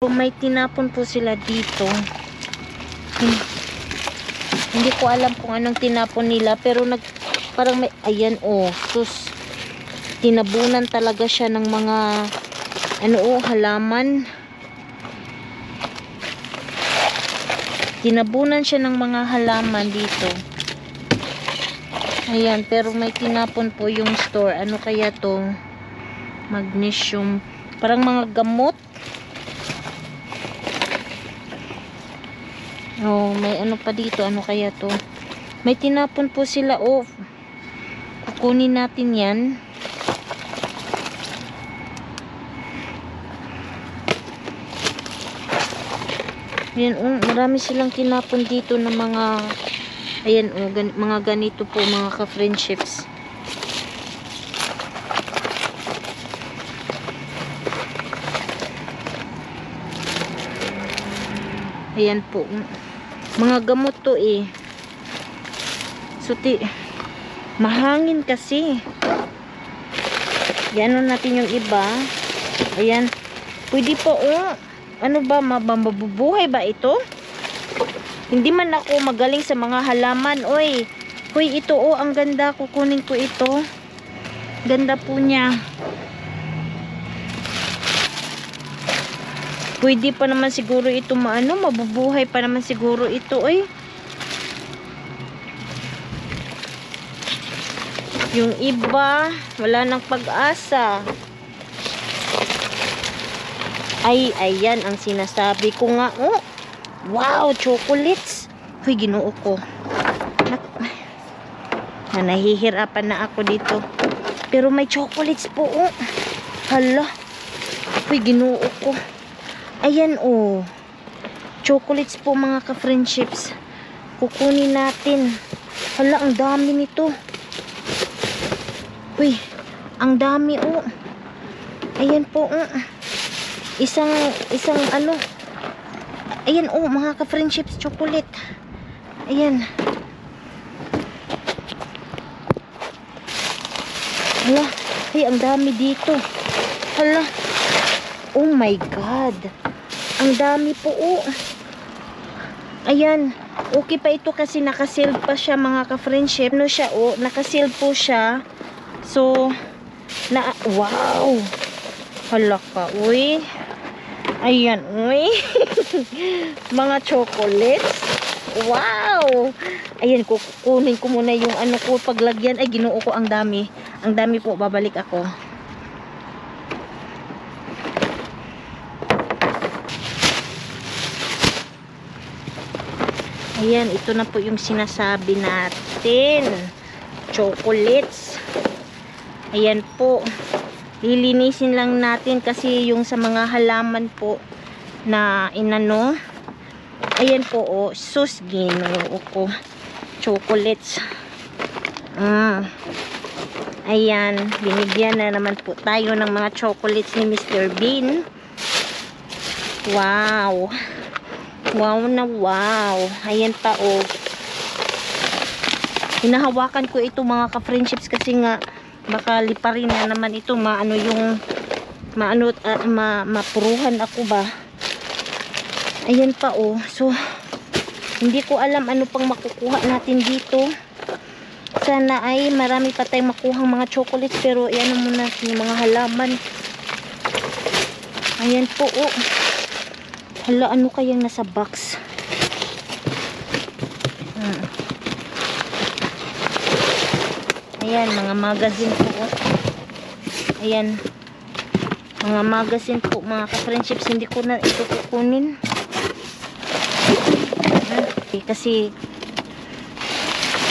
May tinapon po sila dito. Hindi ko alam kung anong tinapon nila, pero parang may, ayan sus, tinabunan talaga siya ng mga halaman. Tinabunan siya ng mga halaman dito. Ayan, pero may tinapon po yung store. Ano kaya to? Magnesium, parang mga gamot. May ano pa dito. Ano kaya to? May tinapon po sila. Kukunin natin yan. Ayan, marami silang tinapon dito na mga, ayan, mga ganito po, mga ka-friendships. Ayan po, mga gamot to so mahangin kasi. Yan natin yung iba. Ayan, pwede po ano ba, mabubuhay ba ito? Hindi man ako magaling sa mga halaman. Hoy, ito ang ganda, kukunin ko ito. Ganda po niya. Pwede pa naman siguro ito mabubuhay pa naman siguro ito. Yung iba, wala nang pag-asa. Ayan ang sinasabi ko nga. Wow, chocolates. Hoy, Ginoo ko. Nahihirapan na ako dito. Pero may chocolates po. Hala. Hoy, Ginoo ko. Ayan chocolates po, mga ka-friendships. Kukunin natin. Hala, ang dami nito. Uy, ang dami Ayan po isang ayan mga ka-friendships, chocolate. Ayan. Hala, ang dami dito. Hala. Oh my God. Ang dami po Ayan. Okay pa ito kasi nakasealed pa siya, mga ka-friendship. Nakasealed po siya. So, wow. Hala ka, Ayan, mga chocolates. Wow. Ayan, kukunin ko muna yung paglagyan. Ay, Ginoo ko, ang dami. Ang dami po, babalik ako. Ayan, ito na po yung sinasabi natin. Chocolates. Ayan po. Lilinisin lang natin kasi yung sa mga halaman po na ayan po sus, Ginoo ko. Chocolates. Ayan, binigyan na naman po tayo ng mga chocolates ni Mr. Bean. Wow. Wow na wow. Ayan pa hinahawakan ko ito, mga ka-friendships, kasi nga baka liparin na naman ito, mapuruhan ako ba. Ayan pa so hindi ko alam ano pang makukuha natin dito. Sana ay marami pa tayong makuhang mga chocolates, pero ayan muna yung mga halaman. Ayan po hala, ano kayang nasa box? Ayan, mga magazine po ayan, mga magazine po, mga ka-friendships. Hindi ko na ito kukunin kasi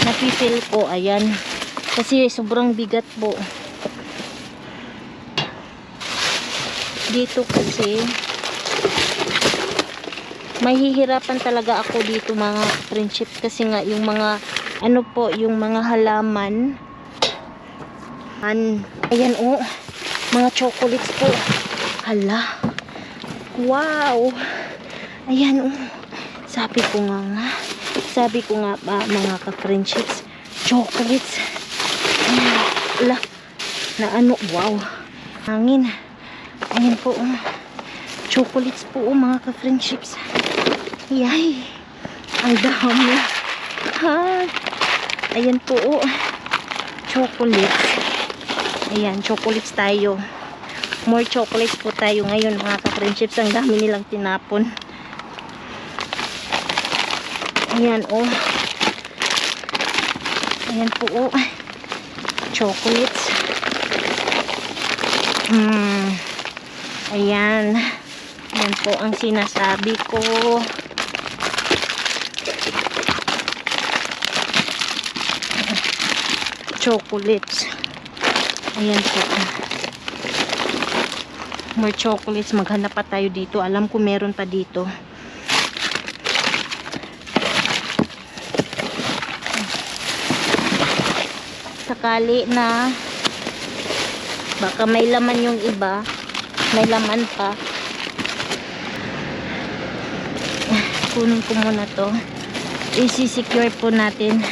napipil ko. Ayan, kasi sobrang bigat po dito, kasi mahihirapan talaga ako dito, mga friendships, kasi nga yung mga yung mga halaman. Ayan mga chocolates po. Hala, wow. Ayan sabi ko nga mga ka-friendships, chocolates. Hala, wow, hangin. Ayan po chocolates po, mga ka-friendships. Yay! Ang dami. Ha? Ayan po, chocolates. Ayan, chocolates tayo. More chocolates po tayo ngayon, mga ka-friendships. Ang dami nilang tinapon. Ayan, ayan po, chocolates. Ayan. Ayan po ang sinasabi ko. Chocolates. Ayan po. More chocolates. Maghanap pa tayo dito. Alam ko meron pa dito. Sakali na baka may laman yung iba, may laman pa, kunin ko muna to, isi-secure po natin.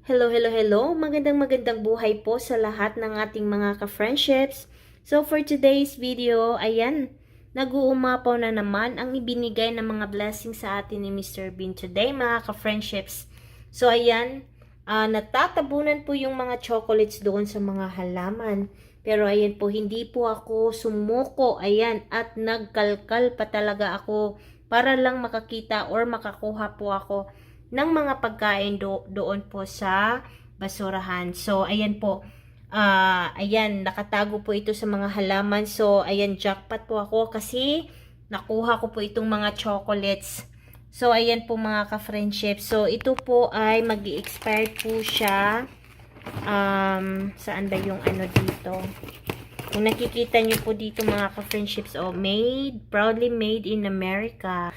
Hello, magandang buhay po sa lahat ng ating mga ka-friendships. So for today's video, ayan, nag-uumapaw na naman ang ibinigay ng mga blessings sa atin ni Mr. Bean today, mga ka-friendships. So ayan, natatabunan po yung mga chocolates doon sa mga halaman. Pero ayan po, hindi po ako sumuko. Ayan, at nagkalkal pa talaga ako para lang makakita or makakuha po ako ng mga pagkain doon po sa basurahan. So ayan po, ayan, nakatago po ito sa mga halaman. So ayan, jackpot po ako kasi nakuha ko po itong mga chocolates. So, ayan po mga ka-friendship. So, ito po ay mag-i-expire po siya. Saan ba yung ano dito? Kung nakikita nyo po dito mga ka-friendships, proudly made in America.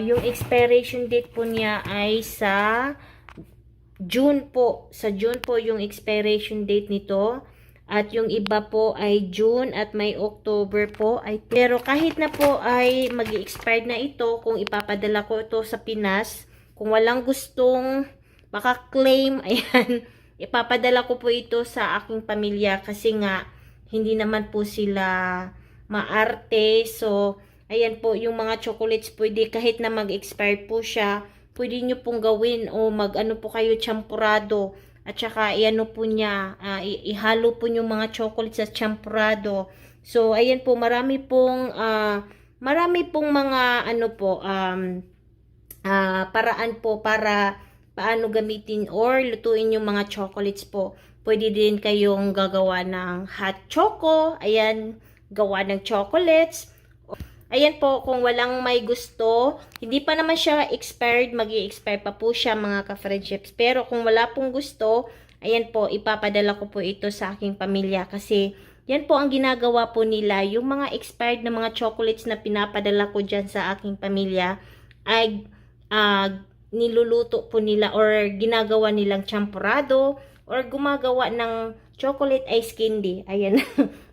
Yung expiration date po niya ay sa June po. Sa June po yung expiration date nito. At yung iba po ay June at may October po. Pero kahit na po ay mag-i-expired na ito, kung ipapadala ko ito sa Pinas, kung walang gustong maka-claim, ayan, ipapadala ko po ito sa aking pamilya kasi nga, hindi naman po sila maarte. So, ayan po, yung mga chocolates pwede kahit na mag-expire po siya, pwede nyo pong gawin o mag-ano po kayo, champurado. At saka, iano po niya, ihalo po yung mga chocolates sa champurado. So, ayan po, marami pong mga, paraan po para paano gamitin or lutuin yung mga chocolates po. Pwede din kayong gagawa ng hot choco. Ayan, gawa ng chocolates. Ayan po, kung walang may gusto, hindi pa naman siya expired, mag-i-expire pa po siya mga ka-friendships. Pero kung wala pong gusto, ayan po, ipapadala ko po ito sa aking pamilya. Kasi yan po ang ginagawa po nila. Yung mga expired na mga chocolates na pinapadala ko dyan sa aking pamilya, ay niluluto po nila or ginagawa nilang champurado or gumagawa ng chocolate ice candy. Ayan,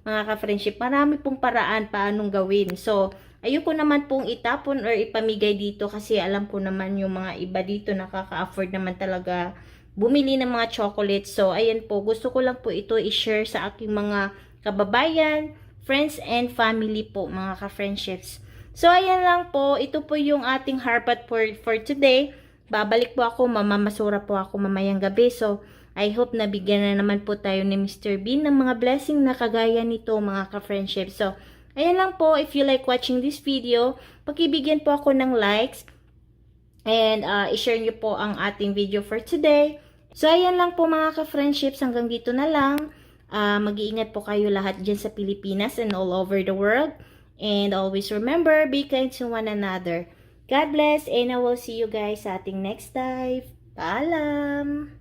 mga ka-friendship, marami pong paraan paanong gawin. So, ayoko naman pong itapon or ipamigay dito kasi alam ko naman yung mga iba dito nakaka-afford naman talaga bumili ng mga chocolates. So, ayan po, gusto ko lang po ito i-share sa aking mga kababayan, friends, and family po, mga ka-friendships. So, ayan lang po, ito po yung ating harpat for today. Babalik po ako, mamamasura po ako mamayang gabi. So, I hope na bigyan na naman po tayo ni Mr. Bean ng mga blessing na kagaya nito, mga ka-friendship. So, ayan lang po, if you like watching this video, pakibigyan po ako ng likes and i-share nyo po ang ating video for today. So, ayan lang po mga ka-friendships, hanggang dito na lang. Mag-iingat po kayo lahat dyan sa Pilipinas and all over the world. And always remember, be kind to one another. God bless and I will see you guys sa ating next dive. Paalam!